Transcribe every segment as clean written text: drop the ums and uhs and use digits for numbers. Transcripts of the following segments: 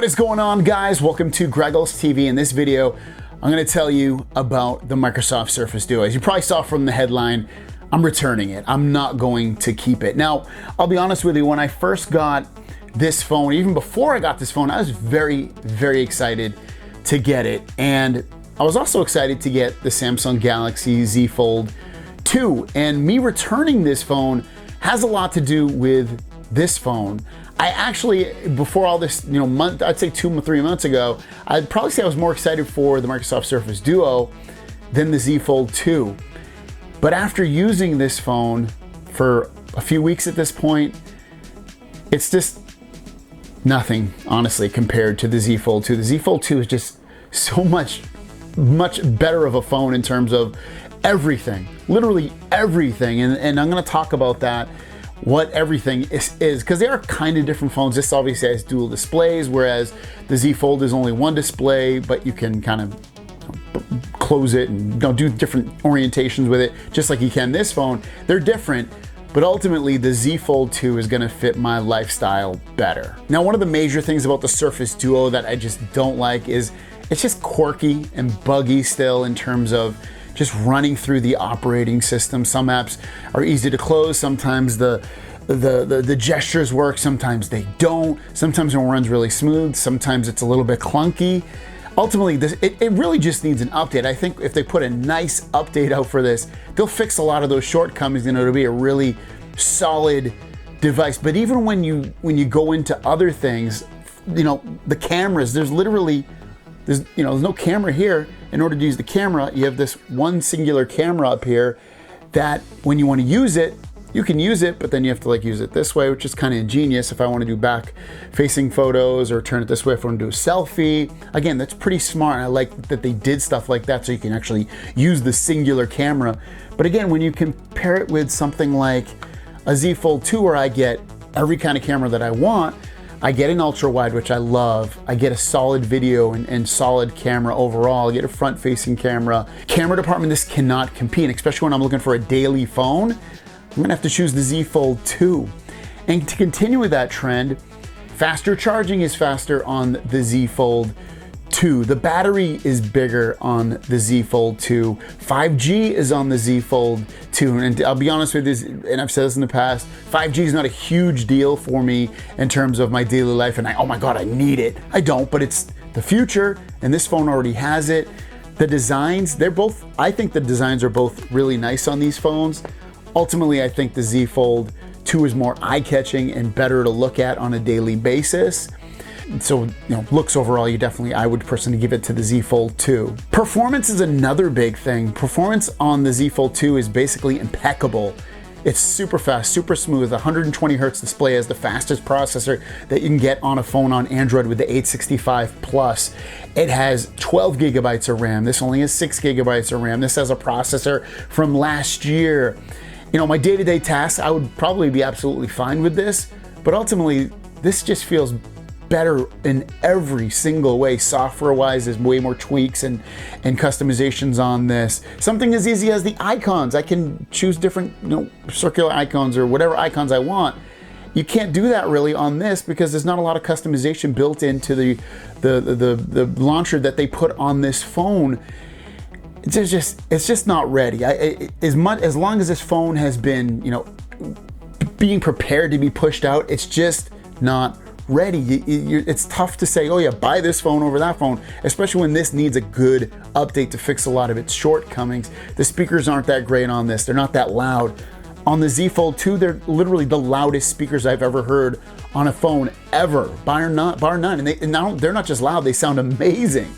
What is going on, guys? Welcome to Greggles TV. In this video, I'm going to tell you about the Microsoft Surface Duo. As you probably saw from the headline, I'm returning it. I'm not going to keep it. Now, I'll be honest with you, when I first got this phone, even before I got this phone, I was very, very excited to get it. And I was also excited to get the Samsung Galaxy Z Fold2. And me returning this phone has a lot to do with this phone. I actually, before all this, I'd say 2 or 3 months ago, I'd probably say I was more excited for the Microsoft Surface Duo than the Z Fold2. But after using this phone for a few weeks at this point, it's just nothing, honestly, compared to the Z Fold2. The Z Fold2 is just so much better of a phone in terms of everything, literally everything. And I'm gonna talk about that, what everything is, because they are kind of different phones. This obviously has dual displays, whereas the Z Fold is only one display, but you can kind of close it and do different orientations with it, just like you can this phone. They're different, but ultimately the Z Fold2 is gonna fit my lifestyle better. Now, one of the major things about the Surface Duo that I just don't like is it's just quirky and buggy still in terms of just running through the operating system. Some apps are easy to close. Sometimes the gestures work. Sometimes they don't. Sometimes it runs really smooth. Sometimes it's a little bit clunky. Ultimately, it really just needs an update. I think if they put a nice update out for this, they'll fix a lot of those shortcomings and it'll be a really solid device. But even when you go into other things, the cameras, there's no camera here. In order to use the camera, you have this one singular camera up here that when you want to use it, you can use it, but then you have to use it this way, which is kind of ingenious if I want to do back facing photos, or turn it this way if I want to do a selfie. Again, that's pretty smart. I like that they did stuff like that so you can actually use the singular camera. But again, when you compare it with something like a Z Fold2, where I get every kind of camera that I want, I get an ultra wide, which I love. I get a solid video and solid camera overall. I get a front facing camera. Camera department, this cannot compete, especially when I'm looking for a daily phone. I'm gonna have to choose the Z Fold2. And to continue with that trend, faster charging is faster on the Z Fold2. The battery is bigger on the Z Fold2. 5G is on the Z Fold2. And I'll be honest with you, and I've said this in the past, 5G is not a huge deal for me in terms of my daily life. And oh my God, I need it. I don't, but it's the future, and this phone already has it. The designs, I think the designs are both really nice on these phones. Ultimately, I think the Z Fold2 is more eye-catching and better to look at on a daily basis. So, looks overall, I would personally give it to the Z Fold2. Performance is another big thing. Performance on the Z Fold2 is basically impeccable. It's super fast, super smooth. 120 hertz display has the fastest processor that you can get on a phone on Android with the 865 Plus. It has 12 gigabytes of RAM. This only has 6 gigabytes of RAM. This has a processor from last year. My day-to-day tasks, I would probably be absolutely fine with this, but ultimately, this just feels better in every single way. Software-wise, there's way more tweaks and customizations on this. Something as easy as the icons. I can choose different, circular icons or whatever icons I want. You can't do that really on this because there's not a lot of customization built into the launcher that they put on this phone. It's just not ready. As long as this phone has been, being prepared to be pushed out, it's just not ready. It's tough to say, oh yeah, buy this phone over that phone, especially when this needs a good update to fix a lot of its shortcomings. The speakers aren't that great on this. They're not that loud. On the Z Fold2, they're literally the loudest speakers I've ever heard on a phone ever, bar none. And they're not just loud, they sound amazing.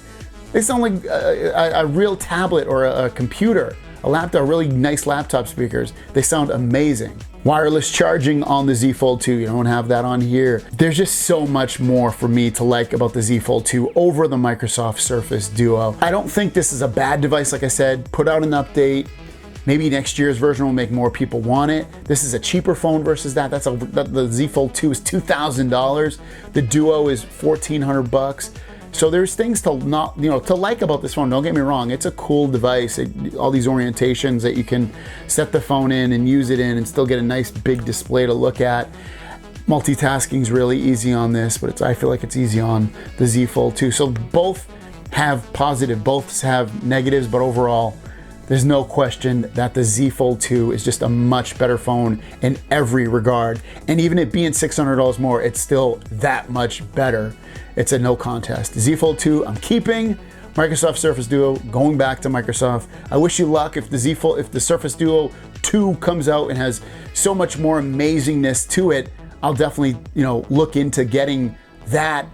They sound like a real tablet or a computer, a laptop, really nice laptop speakers. They sound amazing. Wireless charging on the Z Fold2, you don't have that on here. There's just so much more for me to like about the Z Fold2 over the Microsoft Surface Duo. I don't think this is a bad device, like I said. Put out an update. Maybe next year's version will make more people want it. This is a cheaper phone versus that. The Z Fold2 is $2,000. The Duo is $1,400. So there's things to like about this phone. Don't get me wrong, it's a cool device. All these orientations that you can set the phone in and use it in and still get a nice big display to look at. Multitasking is really easy on this, but I feel like it's easy on the Z Fold2. So both have positive, both have negatives, but overall, there's no question that the Z Fold2 is just a much better phone in every regard. And even it being $600 more, it's still that much better. It's a no contest. Z Fold2, I'm keeping. Microsoft Surface Duo, going back to Microsoft. I wish you luck if the Surface Duo 2 comes out and has so much more amazingness to it. I'll definitely, look into getting that.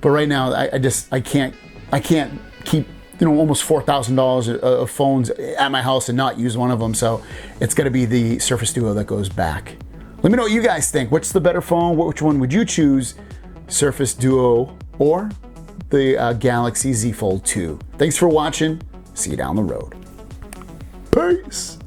But right now, I can't keep, almost $4,000 of phones at my house and not use one of them. So it's gonna be the Surface Duo that goes back. Let me know what you guys think. What's the better phone? Which one would you choose? Surface Duo or the Galaxy Z Fold 2. Thanks for watching. See you down the road. Peace.